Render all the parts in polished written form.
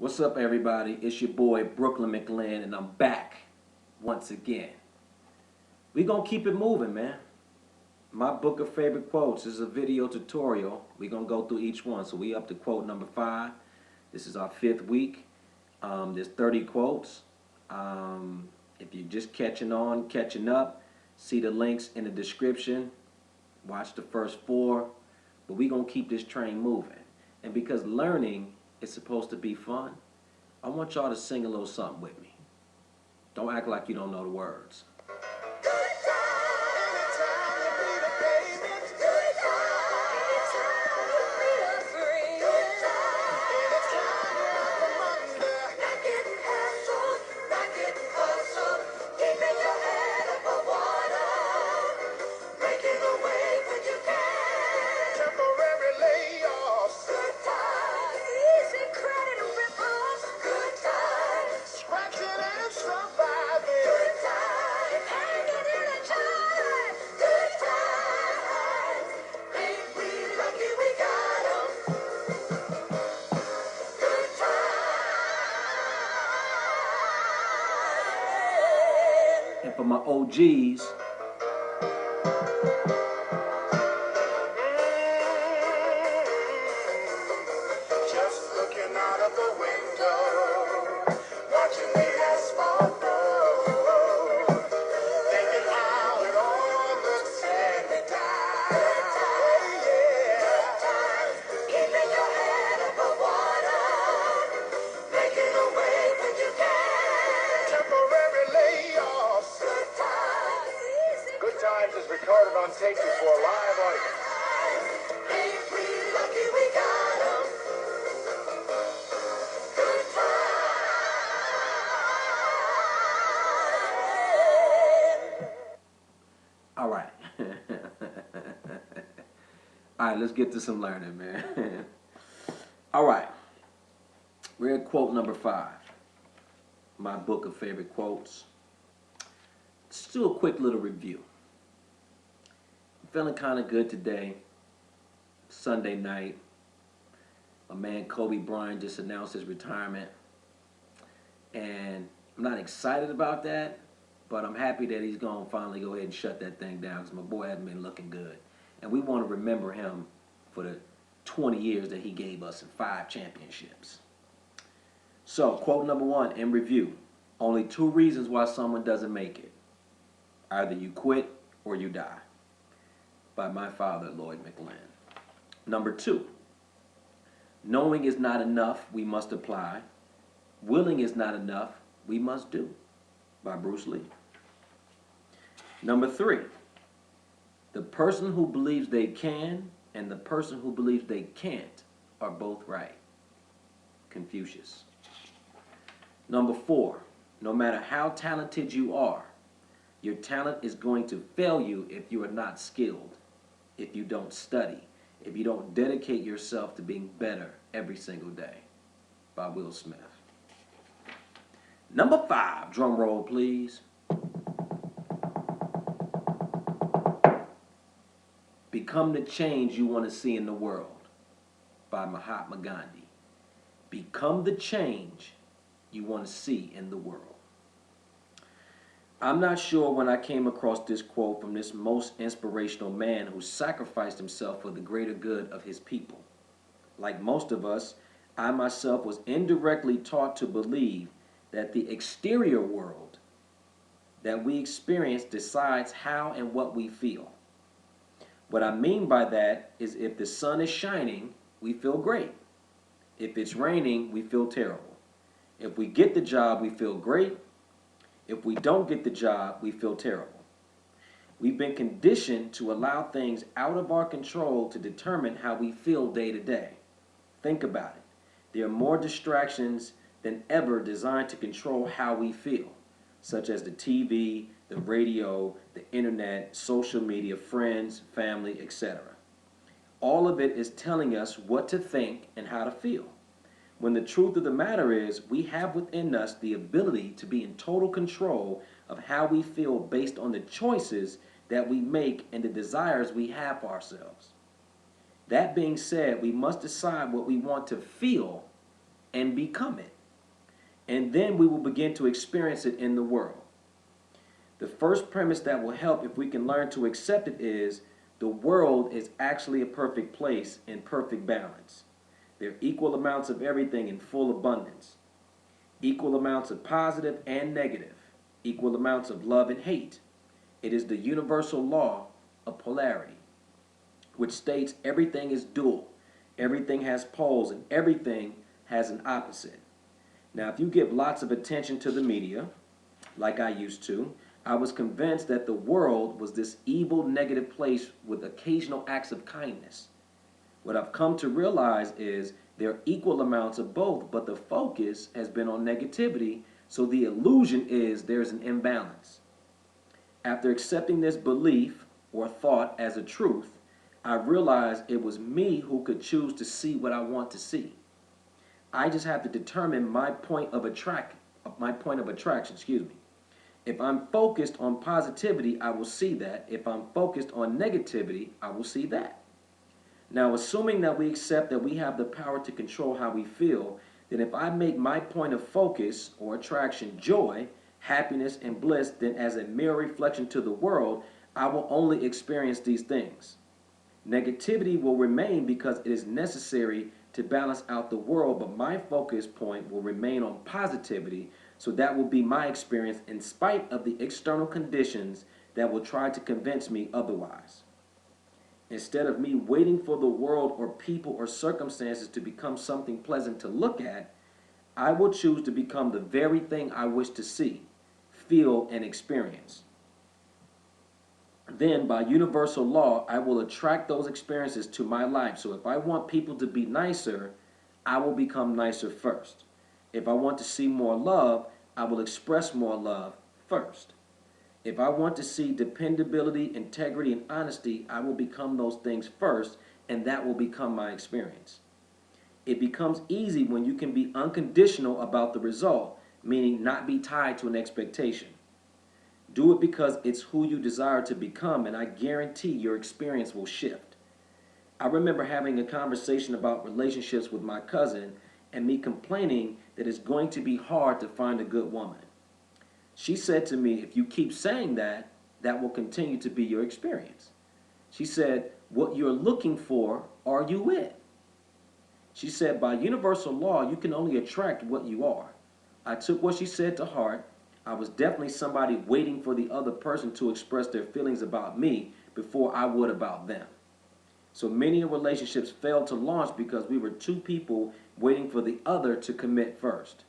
What's up, everybody? It's your boy Brooklyn Mclinn, and I'm back once again. We gonna keep it moving, man. My book of favorite quotes is a video tutorial. We gonna go through each one. So we up to quote number 5. This is our 5th week. There's 30 quotes. If you're just catching up, see the links in the description. Watch the first 4. But we gonna keep this train moving. And because learning is supposed to be fun, I want y'all to sing a little something with me. Don't act like you don't know the words. And for my OGs, just looking out of the window, watching the asphalt road, thinking how it all looks sanitized. Yeah, keeping your head above water, making a way when you can. Temporary layoffs. Good Times is recorded on tape before a live audience. Ain't we lucky we got 'em? Good Times. all right. All right, let's get to some learning, man. All right. We're at quote number 5. My book of favorite quotes. Let's do a quick little review. I'm feeling kind of good today. Sunday night. My man Kobe Bryant just announced his retirement. And I'm not excited about that, but I'm happy that he's going to finally go ahead and shut that thing down because my boy hasn't been looking good. And we want to remember him for the 20 years that he gave us in 5 championships. So, quote number 1 in review. Only 2 reasons why someone doesn't make it. Either you quit or you die. By my father, Lloyd McLean. Number 2. Knowing is not enough, we must apply. Willing is not enough, we must do. By Bruce Lee. Number 3. The person who believes they can and the person who believes they can't are both right. Confucius. Number 4. No matter how talented you are, your talent is going to fail you if you are not skilled, if you don't study, if you don't dedicate yourself to being better every single day. By Will Smith. Number 5, drum roll please. Become the change you want to see in the world. By Mahatma Gandhi. Become the change you want to see in the world. I'm not sure when I came across this quote from this most inspirational man who sacrificed himself for the greater good of his people. Like most of us, I myself was indirectly taught to believe that the exterior world that we experience decides how and what we feel. What I mean by that is if the sun is shining, we feel great. If it's raining, we feel terrible. If we get the job, we feel great. If we don't get the job, we feel terrible. We've been conditioned to allow things out of our control to determine how we feel day to day. Think about it. There are more distractions than ever designed to control how we feel, such as the TV, the radio, the internet, social media, friends, family, etc. All of it is telling us what to think and how to feel. When the truth of the matter is, we have within us the ability to be in total control of how we feel based on the choices that we make and the desires we have for ourselves. That being said, we must decide what we want to feel and become it. And then we will begin to experience it in the world. The first premise that will help if we can learn to accept it is the world is actually a perfect place in perfect balance. There are equal amounts of everything in full abundance, equal amounts of positive and negative, equal amounts of love and hate. It is the universal law of polarity, which states everything is dual, everything has poles, and everything has an opposite. Now, if you give lots of attention to the media, like I used to, I was convinced that the world was this evil, negative place with occasional acts of kindness. What I've come to realize is there are equal amounts of both, but the focus has been on negativity, so the illusion is there's an imbalance. After accepting this belief or thought as a truth, I realized it was me who could choose to see what I want to see. I just have to determine my point of attraction, excuse me. If I'm focused on positivity, I will see that. If I'm focused on negativity, I will see that. Now, assuming that we accept that we have the power to control how we feel, then if I make my point of focus or attraction joy, happiness, and bliss, then as a mirror reflection to the world, I will only experience these things. Negativity will remain because it is necessary to balance out the world, but my focus point will remain on positivity, so that will be my experience in spite of the external conditions that will try to convince me otherwise. Instead of me waiting for the world or people or circumstances to become something pleasant to look at, I will choose to become the very thing I wish to see, feel, and experience. Then, by universal law, I will attract those experiences to my life. So if I want people to be nicer, I will become nicer first. If I want to see more love, I will express more love first. If I want to see dependability, integrity, and honesty, I will become those things first, and that will become my experience. It becomes easy when you can be unconditional about the result, meaning not be tied to an expectation. Do it because it's who you desire to become, and I guarantee your experience will shift. I remember having a conversation about relationships with my cousin and me complaining that it's going to be hard to find a good woman. She said to me, if you keep saying that, that will continue to be your experience. She said, what you're looking for, are you with? She said, by universal law, you can only attract what you are. I took what she said to heart. I was definitely somebody waiting for the other person to express their feelings about me before I would about them. So many relationships failed to launch because we were two people waiting for the other to commit first.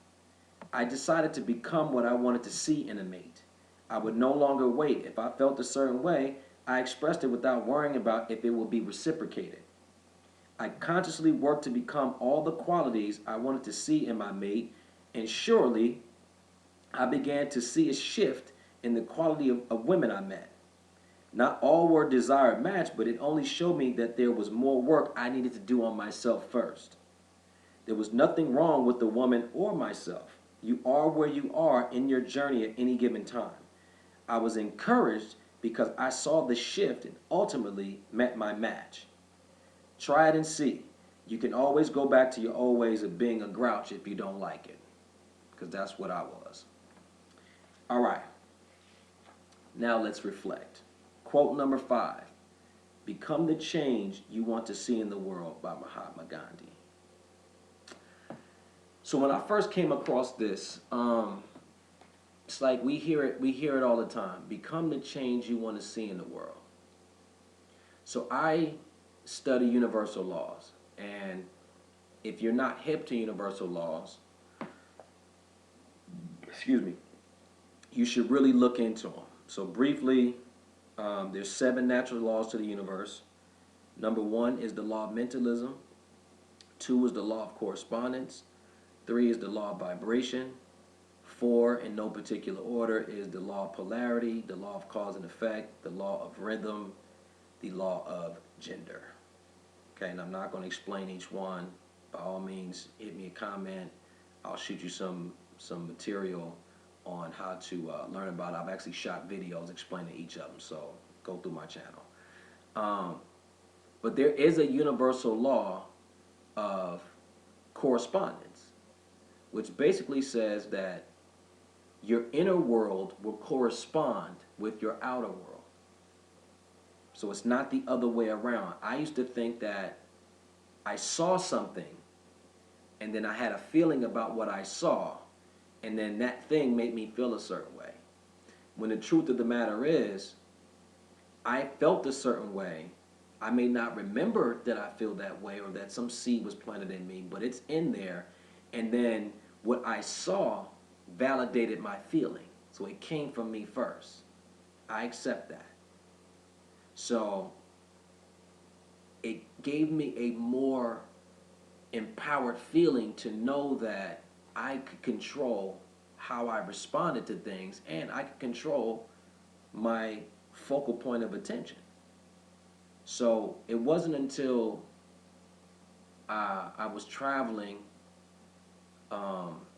I decided to become what I wanted to see in a mate. I would no longer wait. If I felt a certain way, I expressed it without worrying about if it would be reciprocated. I consciously worked to become all the qualities I wanted to see in my mate, and surely I began to see a shift in the quality of women I met. Not all were a desired match, but it only showed me that there was more work I needed to do on myself first. There was nothing wrong with the woman or myself. You are where you are in your journey at any given time. I was encouraged because I saw the shift and ultimately met my match. Try it and see. You can always go back to your old ways of being a grouch if you don't like it, because that's what I was. All right. Now let's reflect. Quote number 5. Become the change you want to see in the world by Mahatma Gandhi. So when I first came across this, it's like we hear it all the time. Become the change you want to see in the world. So I study universal laws, and if you're not hip to universal laws, excuse me, you should really look into them. So briefly, there's 7 natural laws to the universe. Number 1 is the law of mentalism. 2 is the law of correspondence. 3 is the law of vibration. 4, in no particular order, is the law of polarity, the law of cause and effect, the law of rhythm, the law of gender. Okay, and I'm not going to explain each one. By all means, hit me a comment. I'll shoot you some material on how to learn about it. I've actually shot videos explaining each of them, so go through my channel. But there is a universal law of correspondence. which basically says that your inner world will correspond with your outer world. So it's not the other way around. I used to think that I saw something and then I had a feeling about what I saw, and then that thing made me feel a certain way. When the truth of the matter is, I felt a certain way. I may not remember that I feel that way or that some seed was planted in me, but it's in there. And then what I saw validated my feeling. So it came from me first. I accept that. So it gave me a more empowered feeling to know that I could control how I responded to things, and I could control my focal point of attention. So it wasn't until I was traveling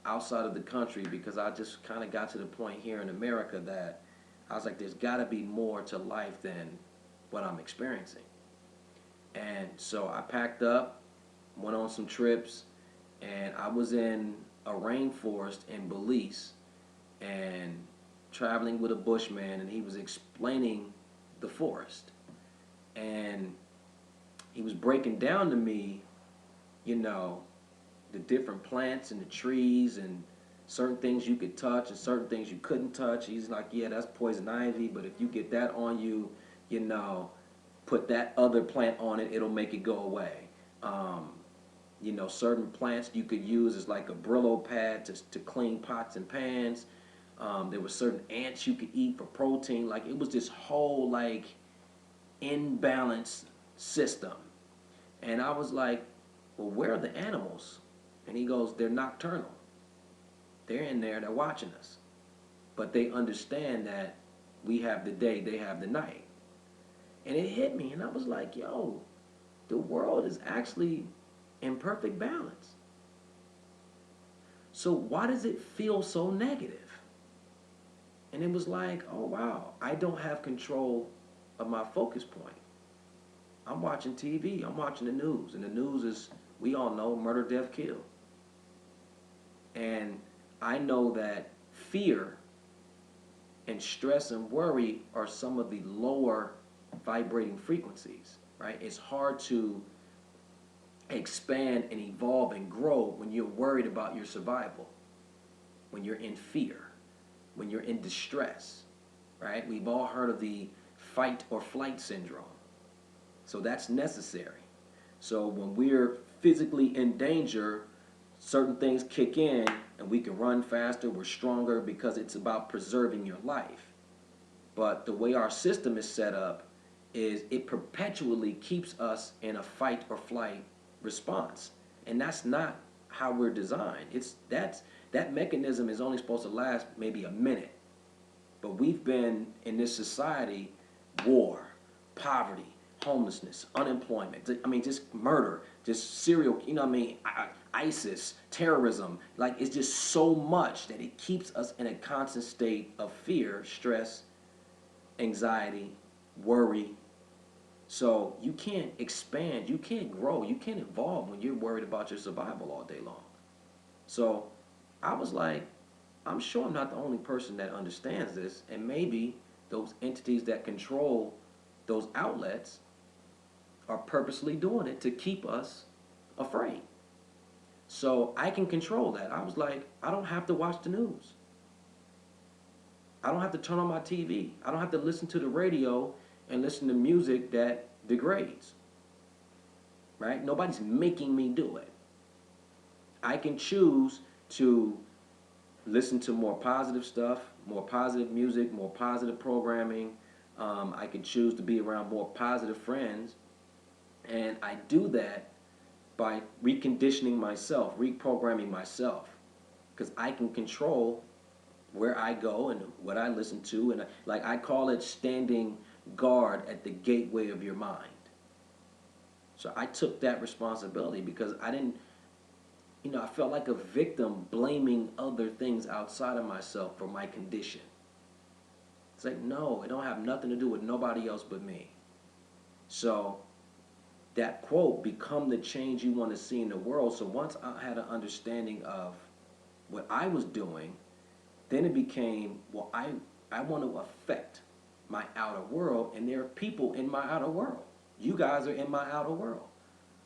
outside of the country, because I just kind of got to the point here in America that I was like, there's got to be more to life than what I'm experiencing. And so I packed up, went on some trips, and I was in a rainforest in Belize and traveling with a bushman, and he was explaining the forest. And he was breaking down to me, you know, the different plants and the trees and certain things you could touch and certain things you couldn't touch. He's like, yeah, that's poison ivy, but if you get that on you, you know, put that other plant on it, it'll make it go away. You know, certain plants you could use as like a Brillo pad to clean pots and pans. There were certain ants you could eat for protein. Like, it was this whole like imbalanced system. And I was like, well, where are the animals? And he goes, they're nocturnal. They're in there, they're watching us. But they understand that we have the day, they have the night. And it hit me, and I was like, yo, the world is actually in perfect balance. So why does it feel so negative? And it was like, oh wow, I don't have control of my focus point. I'm watching TV, I'm watching the news, and the news is, we all know, murder, death, kill. And I know that fear and stress and worry are some of the lower vibrating frequencies, right? It's hard to expand and evolve and grow when you're worried about your survival, when you're in fear, when you're in distress, right? We've all heard of the fight or flight syndrome. So that's necessary. So when we're physically in danger, certain things kick in and we can run faster, we're stronger, because it's about preserving your life. But the way our system is set up is it perpetually keeps us in a fight or flight response. And that's not how we're designed. That mechanism is only supposed to last maybe a minute. But we've been in this society, war, poverty, homelessness, unemployment, I mean, just murder, just serial, you know what I mean, ISIS, terrorism. Like, it's just so much that it keeps us in a constant state of fear, stress, anxiety, worry. So you can't expand, you can't grow, you can't evolve when you're worried about your survival all day long. So I was like, I'm sure I'm not the only person that understands this, and maybe those entities that control those outlets are purposely doing it to keep us afraid. So I can control that. I was like, I don't have to watch the news. I don't have to turn on my TV. I don't have to listen to the radio and listen to music that degrades. Right? Nobody's making me do it. I can choose to listen to more positive stuff, more positive music, more positive programming. I can choose to be around more positive friends. And I do that by reconditioning myself, reprogramming myself. Because I can control where I go and what I listen to. And like, I call it standing guard at the gateway of your mind. So I took that responsibility, because I didn't, I felt like a victim blaming other things outside of myself for my condition. It's like, no, it don't have nothing to do with nobody else but me. So that quote, become the change you want to see in the world. So once I had an understanding of what I was doing, then it became, well, I want to affect my outer world, and there are people in my outer world. You guys are in my outer world.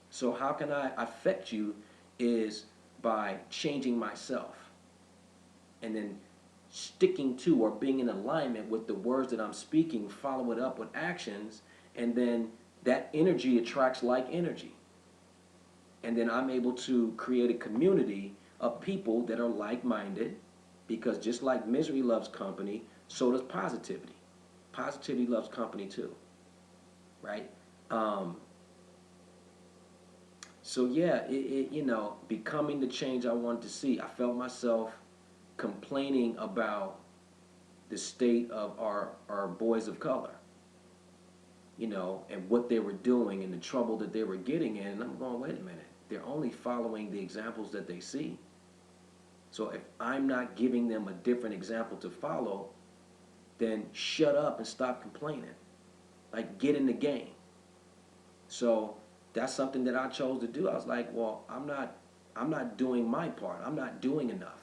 So how can I affect you is by changing myself and then sticking to or being in alignment with the words that I'm speaking, follow it up with actions, and then that energy attracts like energy. And then I'm able to create a community of people that are like-minded, because just like misery loves company, so does positivity. Positivity loves company too, right? Um, so yeah, becoming the change I wanted to see. I felt myself complaining about the state of our boys of color, and what they were doing and the trouble that they were getting in. And I'm going, wait a minute, they're only following the examples that they see. So if I'm not giving them a different example to follow, then shut up and stop complaining. Like, get in the game. So that's something that I chose to do. I was like, well, I'm not doing my part. I'm not doing enough.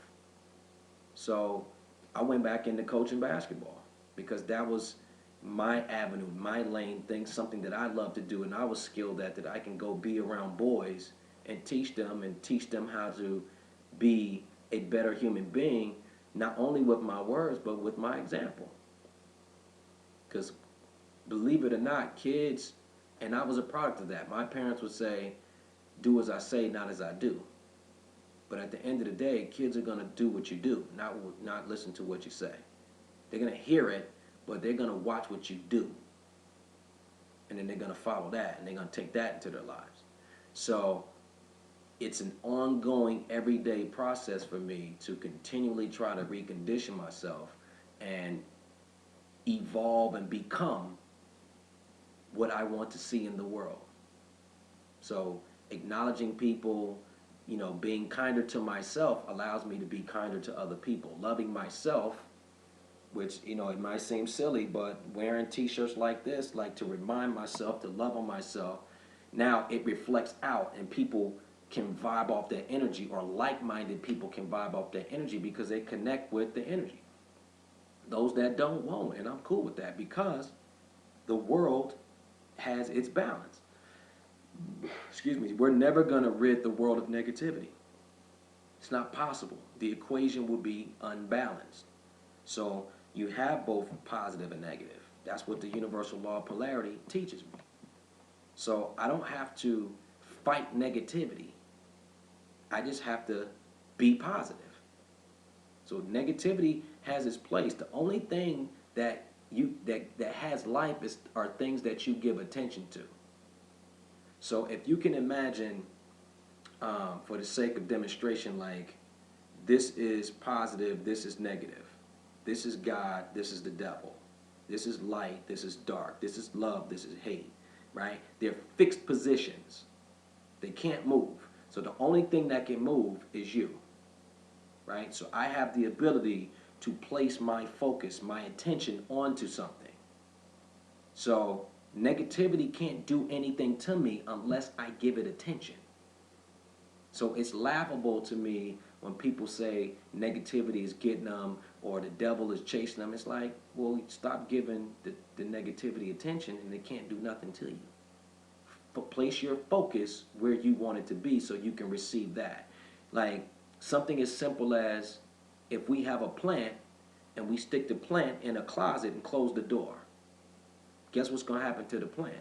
So I went back into coaching basketball because that was my avenue, my lane thing, something that I love to do, and I was skilled at, that I can go be around boys and teach them how to be a better human being, not only with my words, but with my example. Because believe it or not, kids, and I was a product of that. My parents would say, do as I say, not as I do. But at the end of the day, kids are going to do what you do, not listen to what you say. They're going to hear it, but they're going to watch what you do. And then they're going to follow that, and they're going to take that into their lives. So it's an ongoing, everyday process for me to continually try to recondition myself and evolve and become what I want to see in the world. So acknowledging people, being kinder to myself allows me to be kinder to other people. Loving myself, which, it might seem silly, but wearing t-shirts like this, like to remind myself to love on myself, now it reflects out and people can vibe off that energy, or like-minded people can vibe off that energy because they connect with the energy. Those that don't won't, and I'm cool with that because the world has its balance. Excuse me, we're never going to rid the world of negativity. It's not possible. The equation will be unbalanced. So you have both positive and negative. That's what the universal law of polarity teaches me. So I don't have to fight negativity. I just have to be positive. So negativity has its place. The only thing that has life are things that you give attention to. So if you can imagine, for the sake of demonstration, like this is positive, this is negative. This is God, this is the devil. This is light, this is dark. This is love, this is hate, right? They're fixed positions. They can't move. So the only thing that can move is you, right? So I have the ability to place my focus, my attention onto something. So negativity can't do anything to me unless I give it attention. So it's laughable to me when people say negativity is getting them or the devil is chasing them. It's like, well, stop giving the negativity attention and it can't do nothing to you. But place your focus where you want it to be so you can receive that. Like something as simple as if we have a plant and we stick the plant in a closet and close the door, guess what's going to happen to the plant?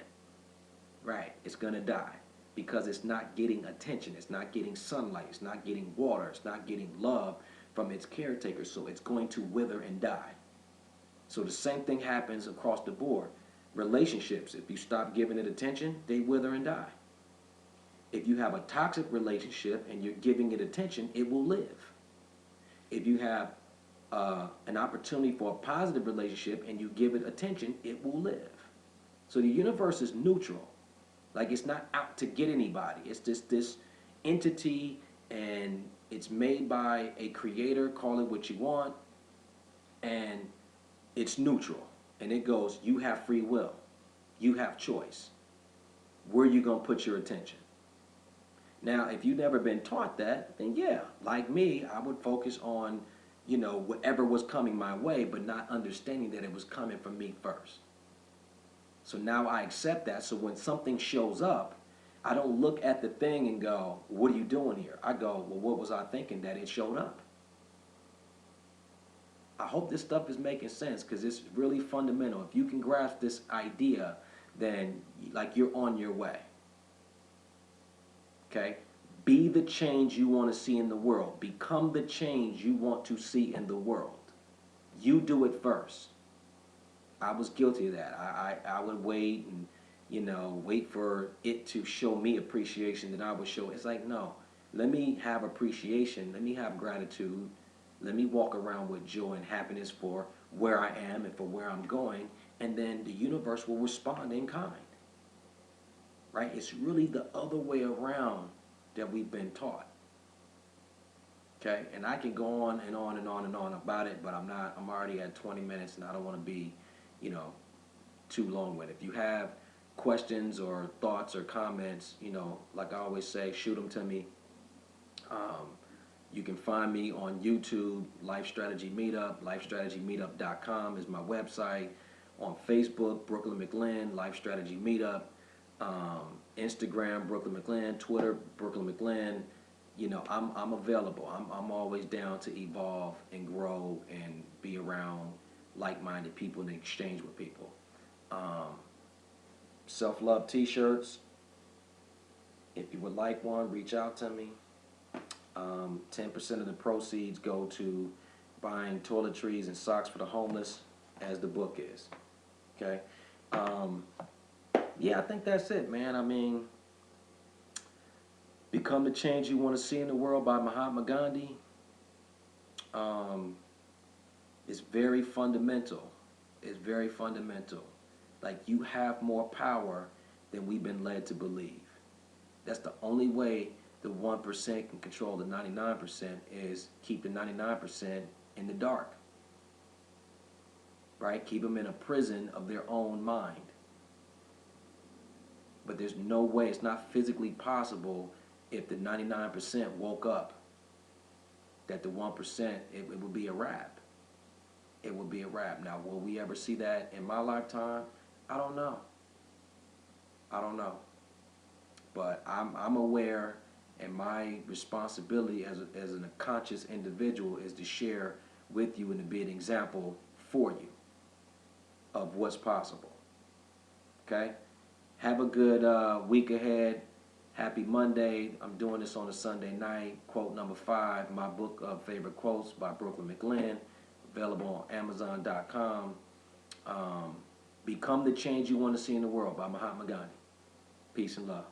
Right, it's going to die because it's not getting attention. It's not getting sunlight. It's not getting water. It's not getting love from its caretaker. So it's going to wither and die. So the same thing happens across the board. Relationships, if you stop giving it attention, they wither and die. If you have a toxic relationship and you're giving it attention, it will live. If you have an opportunity for a positive relationship and you give it attention, it will live. So the universe is neutral. Like it's not out to get anybody. It's just this entity, and it's made by a creator, call it what you want, and it's neutral. And it goes, you have free will. You have choice. Where are you going to put your attention? Now, if you've never been taught that, then yeah, like me, I would focus on, whatever was coming my way, but not understanding that it was coming from me first. So now I accept that. So when something shows up, I don't look at the thing and go, what are you doing here? I go, well, what was I thinking that it showed up? I hope this stuff is making sense because it's really fundamental. If you can grasp this idea, then like you're on your way. Okay? Be the change you want to see in the world. Become the change you want to see in the world. You do it first. I was guilty of that. I would wait and, wait for it to show me appreciation that I would show. It's like, no, let me have appreciation. Let me have gratitude. Let me walk around with joy and happiness for where I am and for where I'm going. And then the universe will respond in kind. Right? It's really the other way around that we've been taught. Okay? And I can go on and on and on and on about it, but I'm already at 20 minutes and I don't want to be, too long with it. If you have questions or thoughts or comments, like I always say, shoot them to me. You can find me on YouTube, Life Strategy Meetup. LifeStrategyMeetup.com is my website. On Facebook, Brooklyn Mclinn, Life Strategy Meetup. Instagram, Brooklyn Mclinn. Twitter, Brooklyn Mclinn. I'm available. I'm always down to evolve and grow and be around like-minded people and exchange with people. Self-love t-shirts. If you would like one, reach out to me. 10% of the proceeds go to buying toiletries and socks for the homeless, as the book is. Okay? Yeah, I think that's it, man. I mean, Become the Change You Want to See in the World by Mahatma Gandhi. It's very fundamental. It's very fundamental. Like, you have more power than we've been led to believe. That's the only way the 1% can control the 99% is keep the 99% in the dark. Right? Keep them in a prison of their own mind. But there's no way, it's not physically possible if the 99% woke up that the 1%, it would be a wrap. It would be a wrap. Now, will we ever see that in my lifetime? I don't know. I don't know. But I'm aware, and my responsibility as a conscious individual is to share with you and to be an example for you of what's possible. Okay? Have a good week ahead. Happy Monday. I'm doing this on a Sunday night. Quote number 5, my book of favorite quotes by Brooklyn Mclinn, available on Amazon.com. Become the Change You Want to See in the World by Mahatma Gandhi. Peace and love.